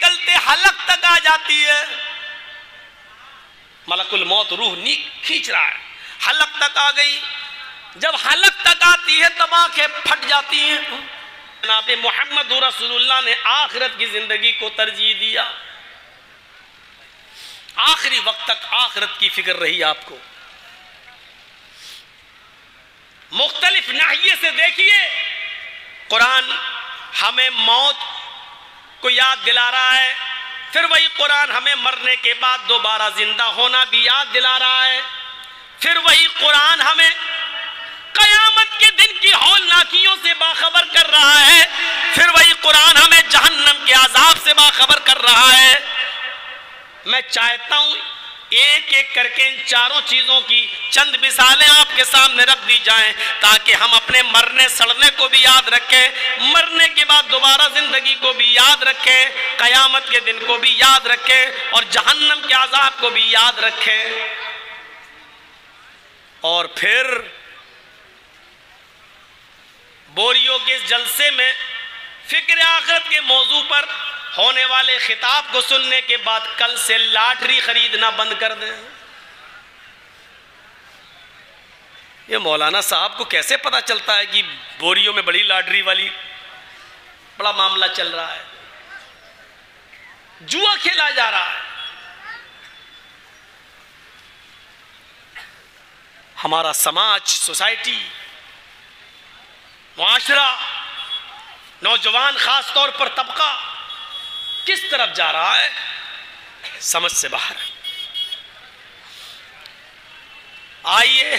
نکلتے حلق تک آ جاتی ہے. ملک الموت روح کھینچ رہا ہے, حلق تک آ گئی. جب حلق تک آتی ہے تب آنکھیں پھٹ جاتی ہیں. جناب محمد رسول اللہ نے آخرت کی زندگی کو ترجیح دیا. آخری وقت تک آخرت کی فکر رہی آپ کو. مختلف ناحیے سے دیکھیے, قرآن ہمیں موت کو یاد دلا رہا ہے, پھر وہی قرآن ہمیں مرنے کے بعد دوبارہ زندہ ہونا بھی یاد دلا رہا ہے. پھر وہی قرآن ہمیں قیامت کے دن کی ہولناکیوں سے باخبر کر رہا ہے. پھر وہی قرآن ہمیں جہنم کے عذاب سے باخبر کر رہا ہے. میں چاہتا ہوں ایک ایک کر کے ان چاروں چیزوں کی چند مثالیں آپ کے سامنے رکھ دی جائیں تاکہ ہم اپنے مرنے سڑنے کو بھی یاد رکھیں, مرنے کے بعد دوبارہ زندگی کو بھی یاد رکھیں, قیامت کے دن کو بھی یاد رکھیں اور جہنم کے عذاب کو بھی یاد رکھیں. اور پھر بوریوں کے اس جلسے میں فکر آخرت کے موضوع پر ہونے والے خطاب کو سننے کے بعد کل سے لاٹری خریدنا بند کر دیں. یہ مولانا صاحب کو کیسے پتا چلتا ہے کہ بوریوں میں بڑی لاٹری والی بڑا معاملہ چل رہا ہے, جوا کھیلا جا رہا ہے. ہمارا سماج, سوسائٹی, معاشرہ, نوجوان خاص طور پر طبقہ کس طرف جا رہا ہے, سمجھ سے باہر. آئیے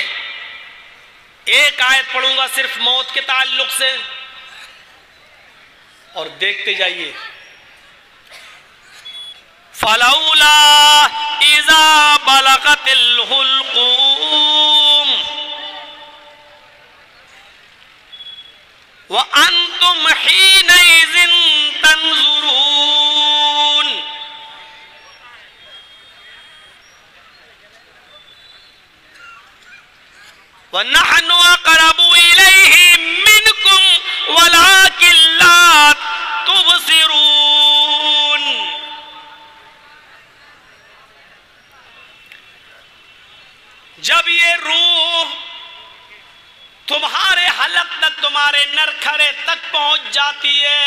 ایک آیت پڑھوں گا صرف موت کے تعلق سے اور دیکھتے جائیے. فَلَوْلَا إِذَا بَلَغَتِ الْحُلْقُومَ وَأَنْتُمْ حِينَئِذٍ تَنْظُرُونَ. وَنَحْنُ أَقْرَبُ إِلَيْهِ مِنْكُمْ وَلَكِنْ لَا تُبْصِرُونَ. جب یہ روح تمہارے حلق تک, تمہارے نرکھرے تک پہنچ جاتی ہے,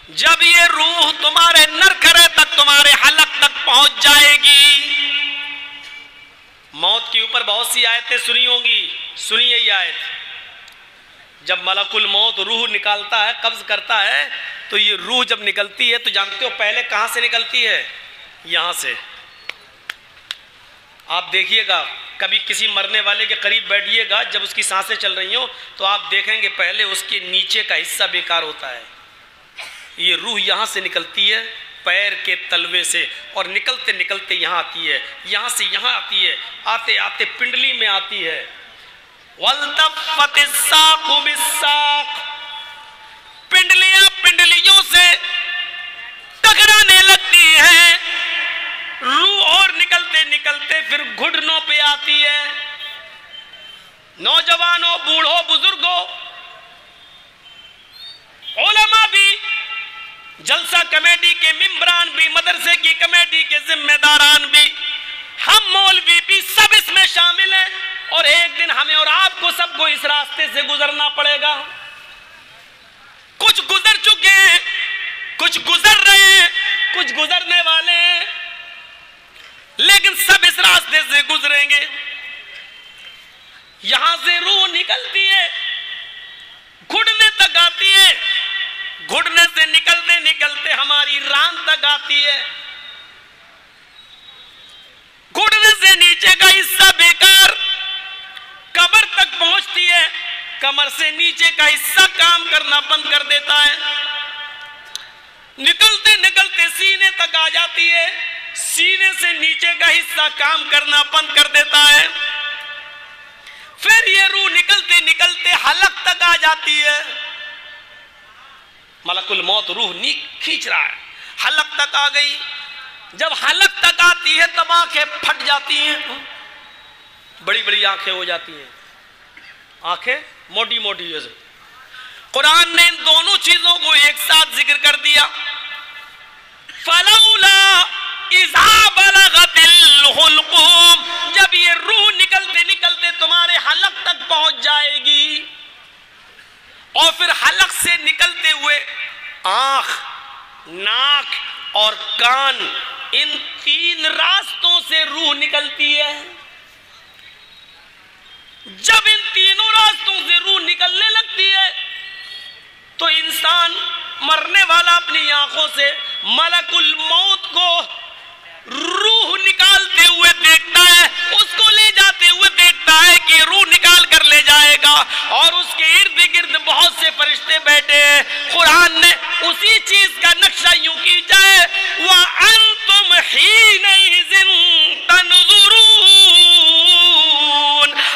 جب یہ روح تمہارے نرکھرے تک, تمہارے حلق تک پہنچ جائے گی. موت کے اوپر بہت سی آیتیں سنی ہوں گی, سنیے یہ آیت. جب ملک الموت روح نکالتا ہے, قبض کرتا ہے, تو یہ روح جب نکلتی ہے تو جانتے ہو پہلے کہاں سے نکلتی ہے؟ یہاں سے. آپ دیکھیے گا, کبھی کسی مرنے والے کے قریب بیٹھیے گا, جب اس کی سانسیں چل رہی ہوں تو آپ دیکھیں گے پہلے اس کے نیچے کا حصہ بیکار ہوتا ہے. یہ روح یہاں سے نکلتی ہے, پیر کے تلوے سے, اور نکلتے نکلتے یہاں آتی ہے, یہاں سے یہاں آتی ہے, آتے آتے پنڈلی میں آتی ہے. وَالْتَفَّتِ السَّاقُ بِالسَّاقِ, پنڈلیاں پنڈلیوں سے ٹکرانے لگتی ہیں. روح اور نکلتے نکلتے پھر گھٹنوں پہ آتی ہے. نوجوانوں, بوڑھوں, بزرگوں, علماء بھی, جلسہ کمیٹی کے ممبران بھی, مدرسے کی کمیٹی کے ذمہ داران بھی, ہم مولوی بھی, سب اس میں شامل ہیں. اور ایک دن ہمیں اور آپ کو سب کو اس راستے سے گزرنا پڑے گا. کچھ گزر چکے ہیں, کچھ گزر رہے ہیں, کچھ گزرنے والے ہیں, لیکن سب اس راستے سے گزریں گے. یہاں سے روح نکلتی ہے, گھٹنے تک آتی ہے, گھٹنے سے نکلتے نکلتے ہماری ران تک آتی ہے. گھٹنے سے نیچے کا حصہ بیکار, کمر تک پہنچتی ہے, کمر سے نیچے کا حصہ کام کرنا بند کر دیتا ہے. نکلتے نکلتے سینے تک آ جاتی ہے, سینے سے نیچے کا حصہ کام کرنا بند کر دیتا ہے. پھر یہ روح نکلتے نکلتے حلق تک آ جاتی ہے. ملک الموت روح کھینچ رہا ہے, حلق تک آ گئی. جب حلق تک آتی ہے تب آنکھیں پھٹ جاتی ہیں, بڑی بڑی آنکھیں ہو جاتی ہیں, آنکھیں موٹی موٹی جیسے. قرآن نے ان دونوں چیزوں کو ایک ساتھ ذکر کر دیا. فلولا اذا بلغت الحلقوم، جب یہ روح نکلتے نکلتے تمہارے حلق تک پہنچ جائے گی، اور پھر حلق سے نکلتے ہوئے آنکھ، ناک اور کان، ان تین راستوں سے روح نکلتی ہے. جب ان تینوں راستوں سے روح نکلنے لگتی ہے تو انسان مرنے والا اپنی آنکھوں سے ملک الموت کو روح نکالتے ہوئے دیکھتا ہے، اس کو لے جاتے ہوئے دیکھتا ہے کہ روح نکال کر لے جائے گا، اور اس کے ارد گرد بہت سے فرشتے بیٹھے ہیں. قرآن نے اسی چیز کا نقشہ یوں کھینچا ہے، وَأَنْتُمْ حِينَئِذٍ تَنْظُرُونَ.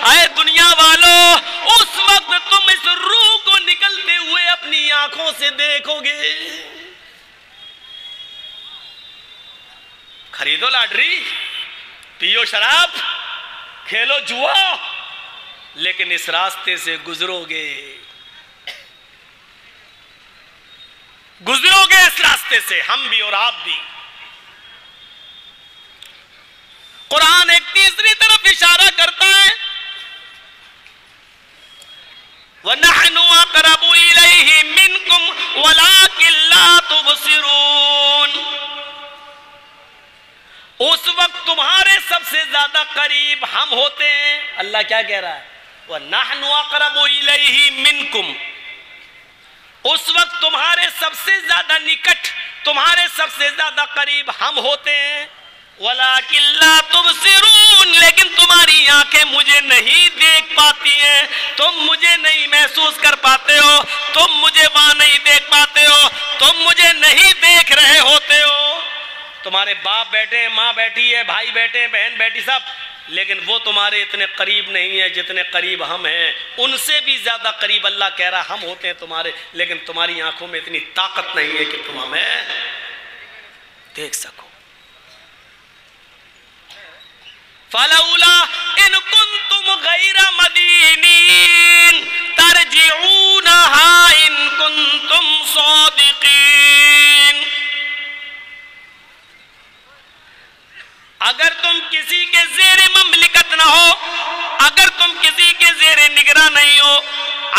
اے دنیا والو، اس وقت تم اس روح کو نکلتے ہوئے اپنی آنکھوں سے دیکھو گے. خریدو لاٹری، پیو شراب، کھیلو جوا، لیکن اس راستے سے گزرو گے، گزرو گے اس راستے سے، ہم بھی اور آپ بھی. قرآن ایک تیسری طرف اشارہ کرتا ہے، وَنَحْنُ أَقْرَبُ إِلَيْهِ مِنْكُمْ وَلَكِنْ لَا تُبْصِرُونَ. اس وقت تمہارے سب سے زیادہ قریب ہم ہوتے ہیں. اللہ کیا کہہ رہا ہے؟ وَنَحْنُ أَقْرَبُ إِلَيْهِ مِنْكُمْ. اس وقت تمہارے سب سے زیادہ نکٹ، تمہارے سب سے زیادہ قریب ہم ہوتے ہیں. وَلَكِنْ لَا تُبْصِرُونَ. لیکن تمہاری آنکھیں مجھے نہیں دیکھ پاتی ہیں، تم مجھے نہیں محسوس کر پاتے ہو، تم مجھے وہاں نہیں دیکھ پاتے ہو، تم مجھے نہیں دیکھ رہے ہوتے ہو. تمہارے باپ بیٹھے ہیں، ماں بیٹھی ہے، بھائی بیٹھے ہیں، بہن بیٹھی، سب، لیکن وہ تمہارے اتنے قریب نہیں ہیں جتنے قریب ہم ہیں. ان سے بھی زیادہ قریب اللہ کہہ رہا ہم ہوتے ہیں تمہارے، لیکن تمہاری آنکھوں میں اتنی طاقت نہیں ہے کہ تم ہمیں دیکھ سکو. فَلَوْلَا إِن كُنتُمْ غَيْرَ مَدِينِينَ تَرْجِعُونَهَا إِن كُنتُمْ صَادِقِينَ. اگر تم کسی کے زیر مملکت نہ ہو، اگر تم کسی کے زیر نگراں نہیں ہو،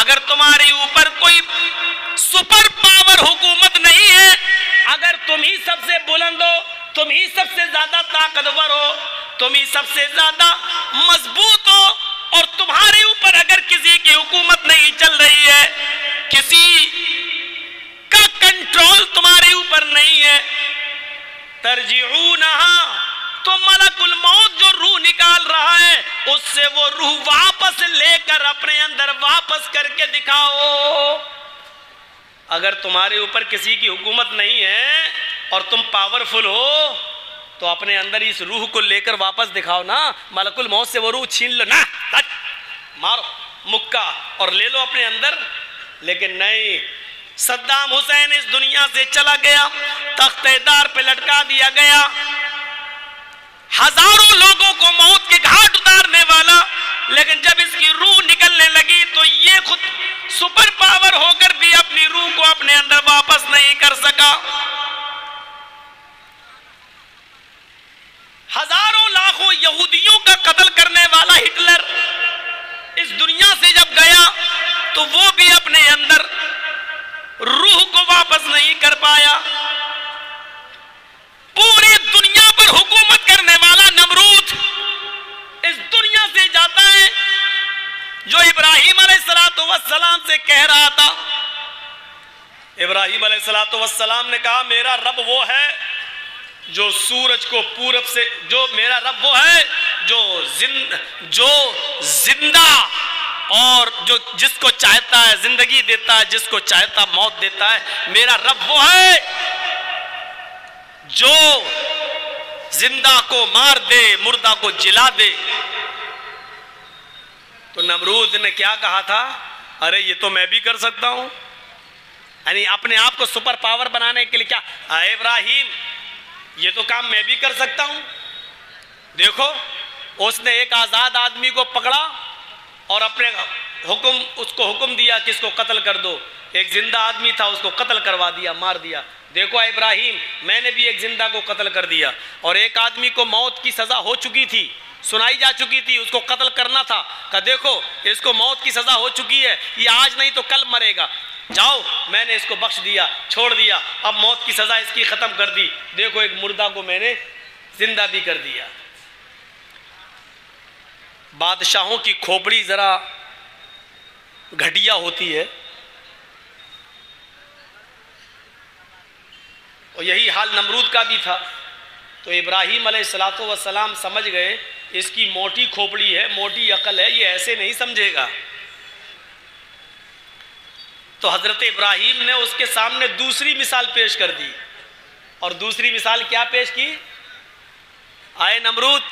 اگر تمہارے اوپر کوئی سپر پاور حکومت نہیں ہے، اگر تم ہی سب سے بلند ہو، تم ہی سب سے زیادہ طاقتور ہو، تم ہی سب سے زیادہ مضبوط ہو، اور تمہارے اوپر اگر کسی کی حکومت نہیں چل رہی ہے، کسی کا کنٹرول تمہارے اوپر نہیں ہے، ترجعونہا، تو ملک الموت جو روح نکال رہا ہے اس سے وہ روح واپس لے کر اپنے اندر واپس کر کے دکھاؤ. اگر تمہارے اوپر کسی کی حکومت نہیں ہے اور تم پاورفل ہو تو اپنے اندر اس روح کو لے کر واپس دکھاؤ نا. ملک الموت سے وہ روح چھین لو نا، مارو مکہ اور لے لو اپنے اندر. لیکن نہیں، صدام حسین اس دنیا سے چلا گیا، تختے دار پہ لٹکا دیا گیا، ہزاروں لوگوں کو موت کے گھاٹ اتارنے والا، لیکن جب اس کی روح نکلنے لگی تو یہ خود سپر پاور ہو کر بھی اپنی روح کو اپنے اندر واپس نہیں کر سکا. ہزاروں لاکھوں یہودیوں کا قتل کرنے والا ہٹلر اس دنیا سے جب گیا تو وہ بھی اپنے اندر روح کو واپس نہیں کر پایا. پوری دنیا پر حکومت کرنے والا نمرود اس دنیا سے جاتا ہے، جو ابراہیم علیہ السلام سے کہہ رہا تھا. ابراہیم علیہ السلام نے کہا میرا رب وہ ہے جو سورج کو پورب سے، جو میرا رب وہ ہے جو زندہ اور جو جس کو چاہتا ہے زندگی دیتا ہے، جس کو چاہتا موت دیتا ہے. میرا رب وہ ہے جو زندہ کو مار دے، مردہ کو جلا دے. تو نمرود نے کیا کہا تھا؟ ارے یہ تو میں بھی کر سکتا ہوں. یعنی اپنے آپ کو سپر پاور بنانے کے لیے کیا، اے ابراہیم یہ تو کام میں بھی کر سکتا ہوں. دیکھو اس نے ایک آزاد آدمی کو پکڑا اور اپنے اس کو حکم دیا کہ اس کو قتل کر دو. ایک زندہ آدمی تھا، اس کو قتل کروا دیا، مار دیا. دیکھو ابراہیم، میں نے بھی ایک زندہ کو قتل کر دیا، اور ایک آدمی کو موت کی سزا ہو چکی تھی، سنائی جا چکی تھی، اس کو قتل کرنا تھا، کہا دیکھو اس کو موت کی سزا ہو چکی ہے، یہ آج نہیں تو کل مرے گا، جاؤ میں نے اس کو بخش دیا، چھوڑ دیا، اب موت کی سزا اس کی ختم کر دی، دیکھو ایک مردہ کو میں نے زندہ بھی کر دیا۔ بادشاہوں کی کھوپڑی ذرا گھٹیا ہوتی ہے، اور یہی حال نمرود کا بھی تھا، تو ابراہیم علیہ السلام سمجھ گئے اس کی موٹی کھوپڑی ہے، موٹی عقل ہے، یہ ایسے نہیں سمجھے گا، تو حضرت ابراہیم نے اس کے سامنے دوسری مثال پیش کر دی، اور دوسری مثال کیا پیش کی؟ آئے نمرود،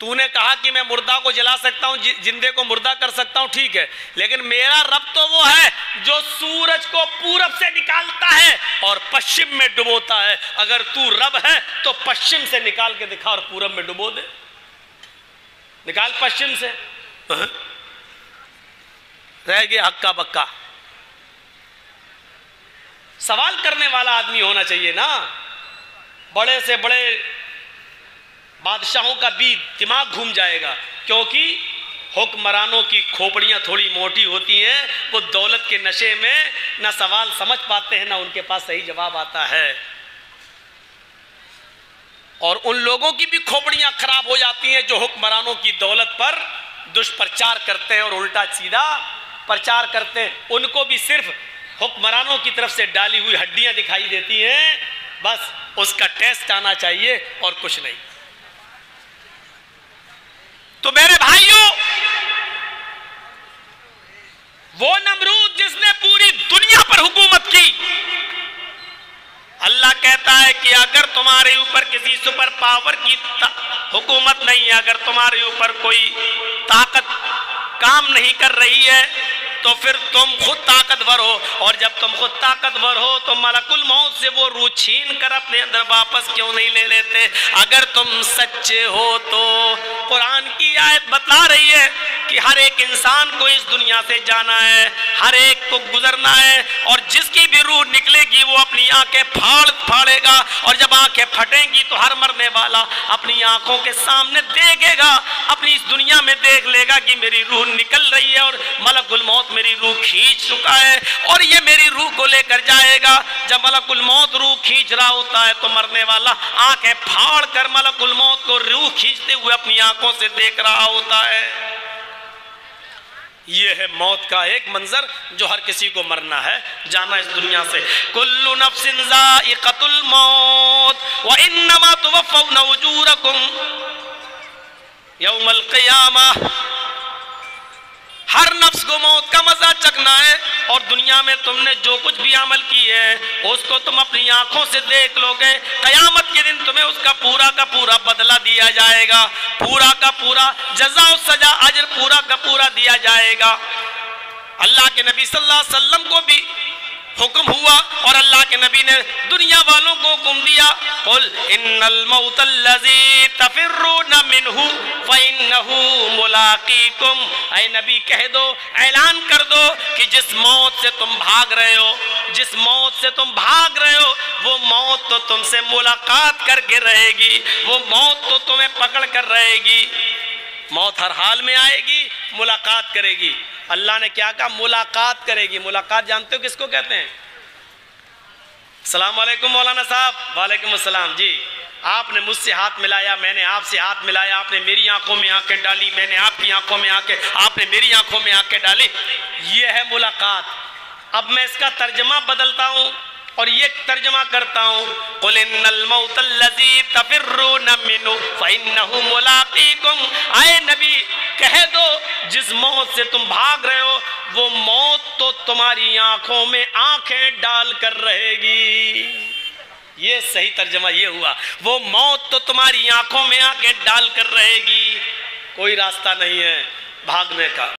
تو نے کہا کہ میں مردہ کو جلا سکتا ہوں، زندے کو مردہ کر سکتا ہوں، ٹھیک ہے، لیکن میرا رب تو وہ ہے جو سورج کو پورب سے نکالتا ہے اور پشچم میں ڈبوتا ہے، اگر تو رب ہے تو پشچم سے نکال کے دکھا اور پورب میں ڈبو دے، نکال پشچم سے، رہ گیا ہکا بکا۔ سوال کرنے والا آدمی ہونا چاہیے نا، بڑے سے بڑے بادشاہوں کا بھی دماغ گھوم جائے گا، کیونکہ حکمرانوں کی کھوپڑیاں تھوڑی موٹی ہوتی ہیں، وہ دولت کے نشے میں نہ سوال سمجھ پاتے ہیں، نہ ان کے پاس صحیح جواب آتا ہے، اور ان لوگوں کی بھی کھوپڑیاں خراب ہو جاتی ہیں جو حکمرانوں کی دولت پر دشپرچار کرتے ہیں اور الٹا سیدھا پرچار کرتے ہیں، ان کو بھی صرف حکمرانوں کی طرف سے ڈالی ہوئی ہڈیاں دکھائی دیتی ہیں، بس اس کا ٹیسٹ آنا چاہیے اور کچھ نہیں۔ تو میرے بھائیوں، وہ نمرود جس نے پوری دنیا پر حکومت کی، اللہ کہتا ہے کہ اگر تمہارے اوپر کسی سپر پاور کی حکومت نہیں ہے، اگر تمہارے اوپر کوئی طاقت کام نہیں کر رہی ہے، تو پھر تم خود طاقتور ہو، اور جب تم خود طاقتور ہو تو ملک الموت سے وہ روح چھین کر اپنے اندر واپس کیوں نہیں لے لیتے؟ اگر تم سچے ہو تو قرآن کی آیت بتا رہی ہے کہ ہر ایک انسان کو اس دنیا سے جانا ہے، ہر ایک کو گزرنا ہے، اور جس کی بھی روح نکلے گی وہ اپنی آنکھیں پھاڑے گا، اور جب آنکھیں پھٹیں گی تو ہر مرنے والا اپنی آنکھوں کے سامنے دیکھے گا، اپنی اس دنیا میں دیکھ لے گا کہ میری روح نکل رہی ہے اور ملک الموت میری روح کھینچ چکا ہے، اور یہ میری روح کو لے کر جائے گا۔ جب ملک الموت روح کھینچ رہا ہوتا ہے تو مرنے والا آنکھیں پھاڑ کر ملک الموت کو روح کھینچتے ہوئے اپنی آنکھوں سے دیکھ رہا ہوتا ہے۔ یہ ہے موت کا ایک منظر جو ہر کسی کو مرنا ہے، جانا اس دنیا سے۔ کل نفس ذائقۃ الموت وانما توفون اجورکم یوم القیامہ، ہر نفس کو موت کا مزہ چکھنا ہے، اور دنیا میں تم نے جو کچھ بھی عمل کی ہے اس کو تم اپنی آنکھوں سے دیکھ لو گے، قیامت کے دن تمہیں اس کا پورا کا پورا بدلہ دیا جائے گا، پورا کا پورا جزا و سزا اجر پورا کا پورا دیا جائے گا۔ اللہ کے نبی صلی اللہ علیہ وسلم کو بھی حکم ہوا، اور اللہ کے نبی نے دنیا والوں کو حکم دیا، قل ان الموت الذی تفرون منہ فانہ ملاقیکم، اے نبی کہہ دو، اعلان کر دو کہ جس موت سے تم بھاگ رہے ہو، جس موت سے تم بھاگ رہے ہو، وہ موت تو تم سے ملاقات کر کے رہے گی، وہ موت تو تمہیں پکڑ کر رہے گی، موت ہر حال میں آئے گی، ملاقات کرے گی۔ اللہ نے کیا کہا؟ ملاقات کرے گی۔ ملاقات جانتے ہو کس کو کہتے ہیں؟ السلام علیکم مولانا صاحب۔ وعلیکم السلام۔ جی، آپ نے مجھ سے ہاتھ ملایا، میں نے آپ سے ہاتھ ملایا، آپ نے میری آنکھوں میں آنکھیں ڈالی، میں نے آپ کی آنکھوں میں آنکھیں، آپ نے میری آنکھوں میں آنکھیں ڈالی، یہ ہے ملاقات۔ اب میں اس کا ترجمہ بدلتا ہوں اور یہ ترجمہ کرتا ہوں، قل ان الموت الذی تفرون منہ فانہ ملاقیکم، اے نبی کہہ دو جس موت سے تم بھاگ رہے ہو وہ موت تو تمہاری آنکھوں میں آنکھیں ڈال کر رہے گی۔ یہ صحیح ترجمہ یہ ہوا، وہ موت تو تمہاری آنکھوں میں آنکھیں ڈال کر رہے گی، کوئی راستہ نہیں ہے بھاگنے کا۔